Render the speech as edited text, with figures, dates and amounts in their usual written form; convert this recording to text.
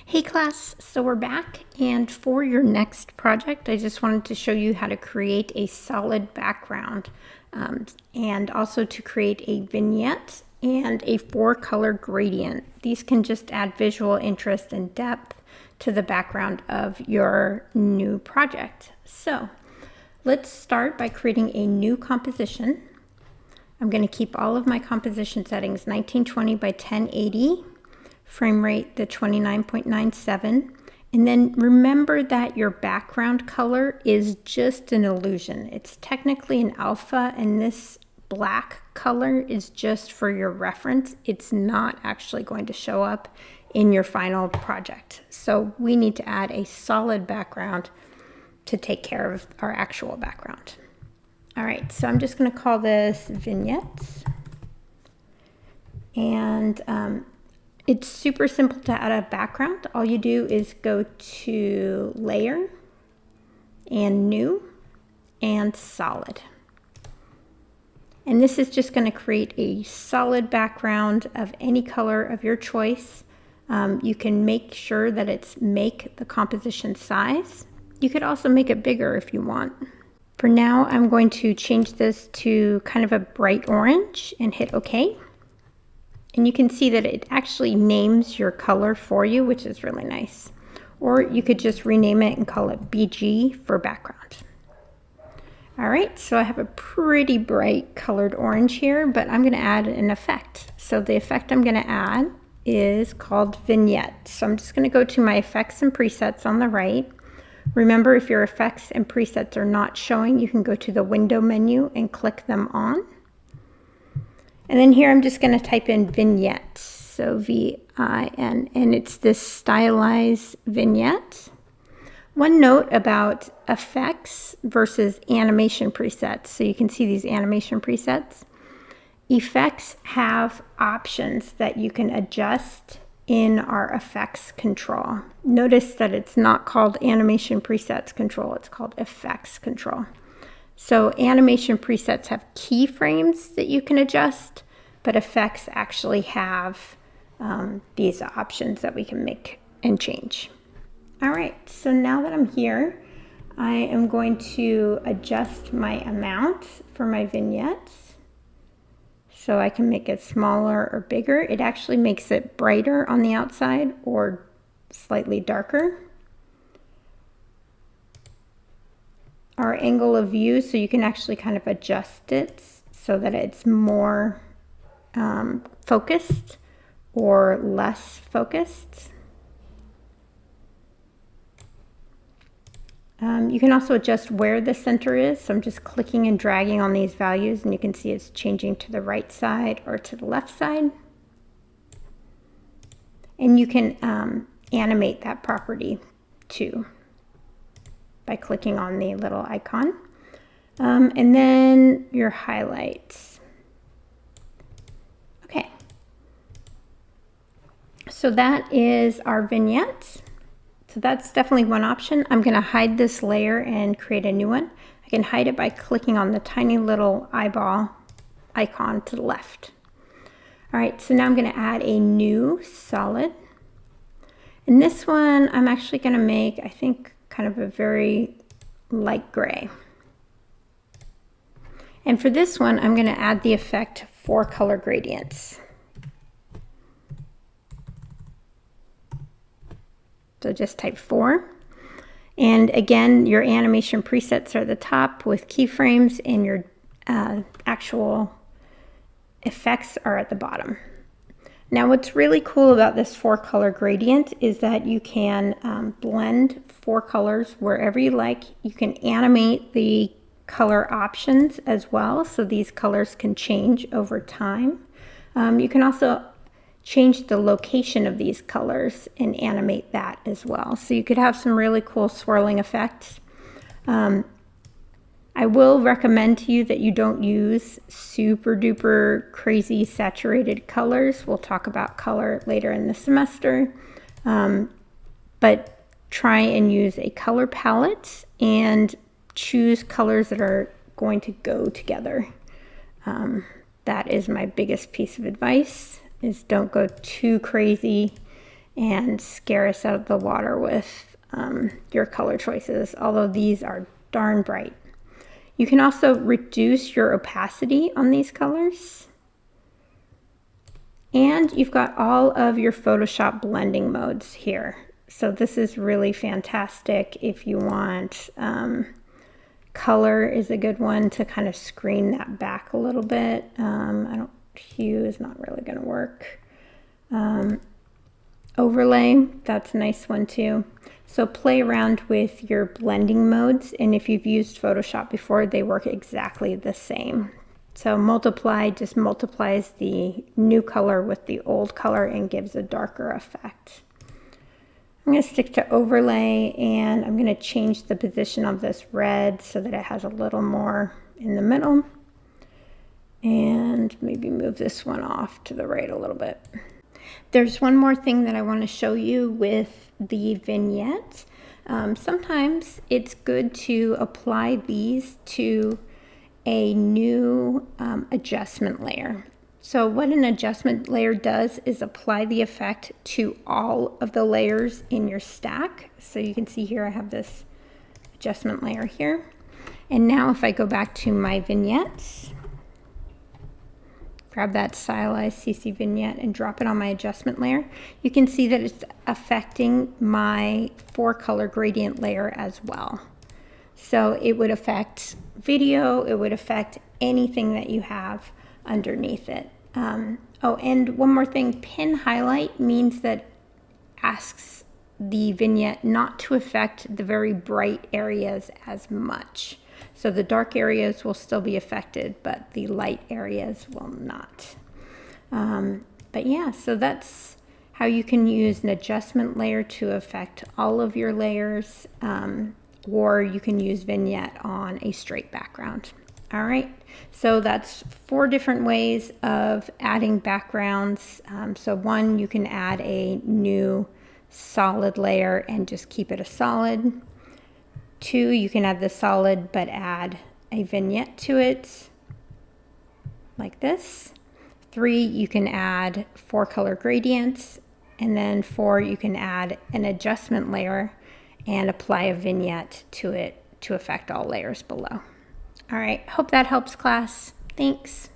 Hey class, so we're back, and for your next project I just wanted to show you how to create a solid background and also to create a vignette and a 4-color gradient. These can just add visual interest and depth to the background of your new project. So let's start by creating a new composition. I'm going to keep all of my composition settings 1920 by 1080. Frame rate the 29.97, and then remember that your background color is just an illusion. It's technically an alpha, and this black color is just for your reference. It's not actually going to show up in your final project. So we need to add a solid background to take care of our actual background. All right, so I'm just going to call this Vignette, and it's super simple to add a background. All you do is go to Layer and New and Solid. And this is just going to create a solid background of any color of your choice. You can make sure that it's make the composition size. You could also make it bigger if you want. For now, I'm going to change this to kind of a bright orange and hit OK. And you can see that it actually names your color for you, which is really nice. Or you could just rename it and call it BG for background. All right, so I have a pretty bright colored orange here, but I'm going to add an effect. So the effect I'm going to add is called Vignette. So I'm just going to go to my effects and presets on the right. Remember, if your effects and presets are not showing, you can go to the window menu and click them on. And then here I'm just going to type in Vignette, so V-I-N, and it's this stylized vignette. One note about effects versus animation presets. So you can see these animation presets. Effects have options that you can adjust in our effects control. Notice that it's not called animation presets control, it's called effects control. So animation presets have keyframes that you can adjust, but effects actually have these options that we can make and change. All right, so now that I'm here, I am going to adjust my amount for my vignettes. So I can make it smaller or bigger. It actually makes it brighter on the outside or slightly darker. Our angle of view, so you can actually kind of adjust it so that it's more focused or less focused. You can also adjust where the center is. So I'm just clicking and dragging on these values, and you can see it's changing to the right side or to the left side. And you can animate that property too by clicking on the little icon. And then your highlights. Okay. So that is our vignette. So that's definitely one option. I'm going to hide this layer and create a new one. I can hide it by clicking on the tiny little eyeball icon to the left. All right, so now I'm going to add a new solid. And this one I'm actually going to make, I think, kind of a very light gray. And for this one, I'm going to add the effect 4-color gradients. So just type 4. And again, your animation presets are at the top with keyframes, and your actual effects are at the bottom. Now what's really cool about this 4-color gradient is that you can blend 4 colors wherever you like. You can animate the color options as well, so these colors can change over time. You can also change the location of these colors and animate that as well. So you could have some really cool swirling effects. I will recommend to you that you don't use super duper crazy saturated colors. We'll talk about color later in the semester. But try and use a color palette and choose colors that are going to go together. That is my biggest piece of advice, is don't go too crazy and scare us out of the water with your color choices, although these are darn bright. You can also reduce your opacity on these colors. And you've got all of your Photoshop blending modes here. So this is really fantastic if you want, color is a good one to kind of screen that back a little bit. Hue is not really gonna work. Overlay, that's a nice one too. So play around with your blending modes, and if you've used Photoshop before, they work exactly the same. So multiply just multiplies the new color with the old color and gives a darker effect. I'm going to stick to overlay, and I'm going to change the position of this red so that it has a little more in the middle. And maybe move this one off to the right a little bit. There's one more thing that I want to show you with the vignette. Sometimes it's good to apply these to a new adjustment layer. So what an adjustment layer does is apply the effect to all of the layers in your stack. So you can see here I have this adjustment layer here. And now if I go back to my vignettes, grab that stylized CC vignette and drop it on my adjustment layer, you can see that it's affecting my 4-color gradient layer as well. So it would affect video, it would affect anything that you have underneath it. Oh, and one more thing, pin highlight means that asks the vignette not to affect the very bright areas as much. So the dark areas will still be affected, but the light areas will not. But yeah, so that's how you can use an adjustment layer to affect all of your layers, or you can use vignette on a straight background. All right, so that's 4 different ways of adding backgrounds. So 1, you can add a new solid layer and just keep it a solid. 2, you can add the solid but add a vignette to it, like this. 3, you can add 4-color gradients. And then 4, you can add an adjustment layer and apply a vignette to it to affect all layers below. All right, hope that helps, class. Thanks.